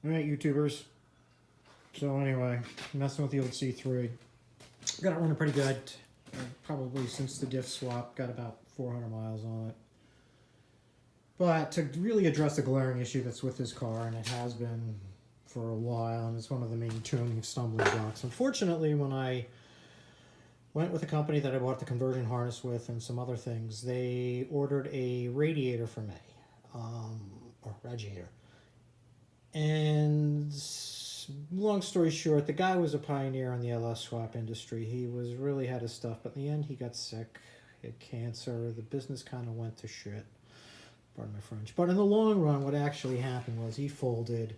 Alright, YouTubers. So anyway, messing with the old C3. Got it running pretty good. Probably since the diff swap, got about 400 miles on it. But to really address the glaring issue that's with this car, and it has been for a while, and it's one of the main tuning stumbling blocks. Unfortunately, when I went with a company that I bought the conversion harness with and some other things, they ordered a radiator for me, or radiator. And long story short, the guy was a pioneer in the LS swap industry. He was really had his stuff, but in the end he got sick, he had cancer. The business kind of went to shit. Pardon my French. But in the long run, what actually happened was he folded.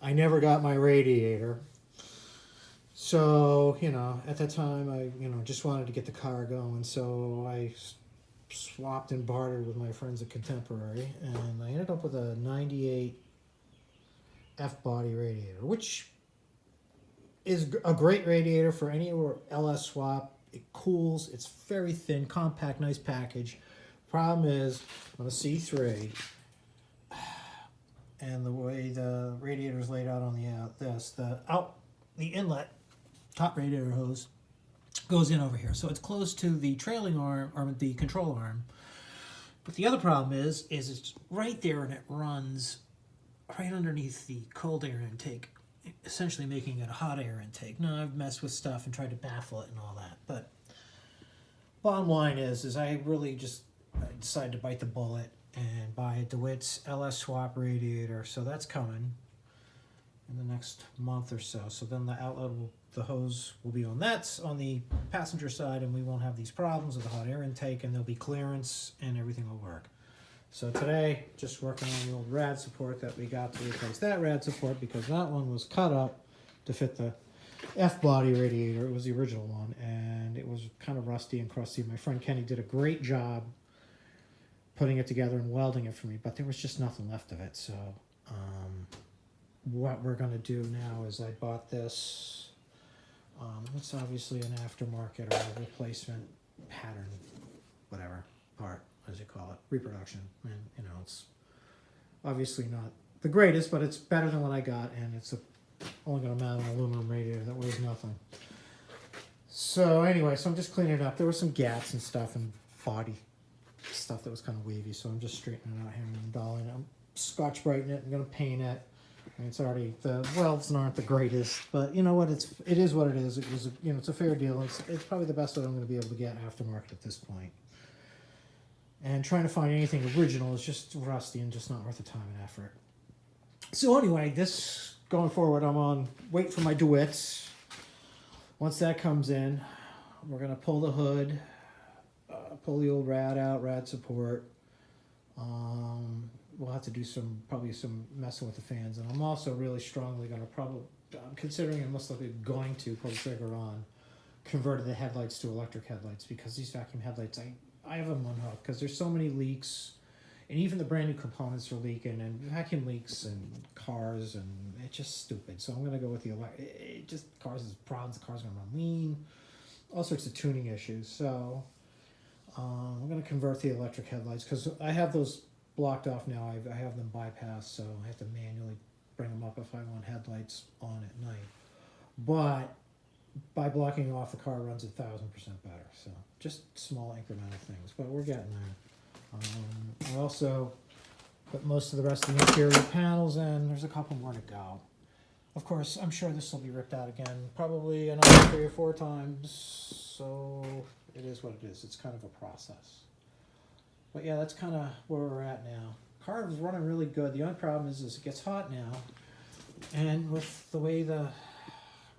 I never got my radiator. So, at that time, I, just wanted to get the car going. So I swapped and bartered with my friends at Contemporary, and I ended up with a 98 F-body radiator, which is a great radiator for any LS swap. It cools, it's very thin, compact, nice package. Problem is, on a C3, and the way the radiator is laid out on the inlet, top radiator hose, goes in over here. So it's close to the trailing arm, or the control arm. But the other problem is it's right there, and it runs right underneath the cold air intake, essentially making it a hot air intake. Now, I've messed with stuff and tried to baffle it and all that, but bottom line is I really just decided to bite the bullet and buy a Dewitts LS swap radiator. So that's coming in the next month or so. So then the hose will be on the passenger side, and we won't have these problems with the hot air intake, and there'll be clearance and everything will work. So today, just working on the old rad support that we got to replace that rad support, because that one was cut up to fit the F-body radiator. It was the original one, and it was kind of rusty and crusty. My friend Kenny did a great job putting it together and welding it for me, but there was just nothing left of it. So what we're going to do now is I bought this. It's obviously an aftermarket or a replacement pattern, whatever, part, as you call it, reproduction. And, it's obviously not the greatest, but it's better than what I got, and it's only going to mount an aluminum radiator that weighs nothing. So anyway, so I'm just cleaning it up. There were some gaps and stuff and body stuff that was kind of wavy, so I'm just straightening it out here and dolling it. I'm scotch brightening it. I'm going to paint it. It's already, the welds aren't the greatest, but you know what, it is what it is. It was, it's a fair deal. It's probably the best that I'm going to be able to get aftermarket at this point. And trying to find anything original is just rusty and just not worth the time and effort. So anyway, this going forward, I'm on wait for my Dewitts. Once that comes in, we're going to pull the hood, pull the old rad out, rad support. We'll have to do probably some messing with the fans, and I'm also really strongly going to I'm considering, and most likely going to pull the trigger on converting the headlights to electric headlights, because these vacuum headlights, I have them unhooked because there's so many leaks, and even the brand new components are leaking, and vacuum leaks and cars, and it's just stupid. So I'm going to go with the cars has problems. The car's going to run lean, all sorts of tuning issues. So I'm going to convert the electric headlights because I have those blocked off now. I have them bypassed, so I have to manually bring them up if I want headlights on at night. But by blocking off, the car runs 1,000% better. So just small incremental things, but we're getting there. I also put most of the rest of the interior panels in. There's a couple more to go. Of course, I'm sure this will be ripped out again, probably another 3 or 4 times. So it is what it is. It's kind of a process. But yeah, that's kind of where we're at now. Car is running really good. The only problem is it gets hot now. And with the way the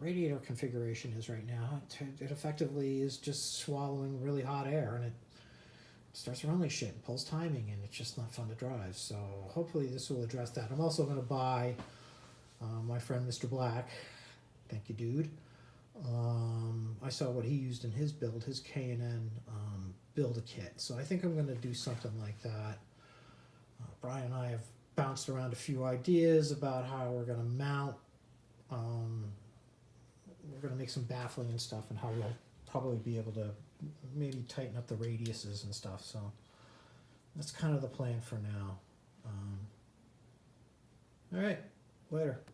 radiator configuration is right now, it effectively is just swallowing really hot air, and it starts to run like shit and pulls timing, and it's just not fun to drive. So hopefully this will address that. I'm also going to buy my friend Mr. Black. Thank you, dude. I saw what he used in his build, his K&N build a kit. So I think I'm going to do something like that. Brian and I have bounced around a few ideas about how we're going to mount. We're going to make some baffling and stuff, and how we'll probably be able to maybe tighten up the radiuses and stuff. So that's kind of the plan for now. All right. Later.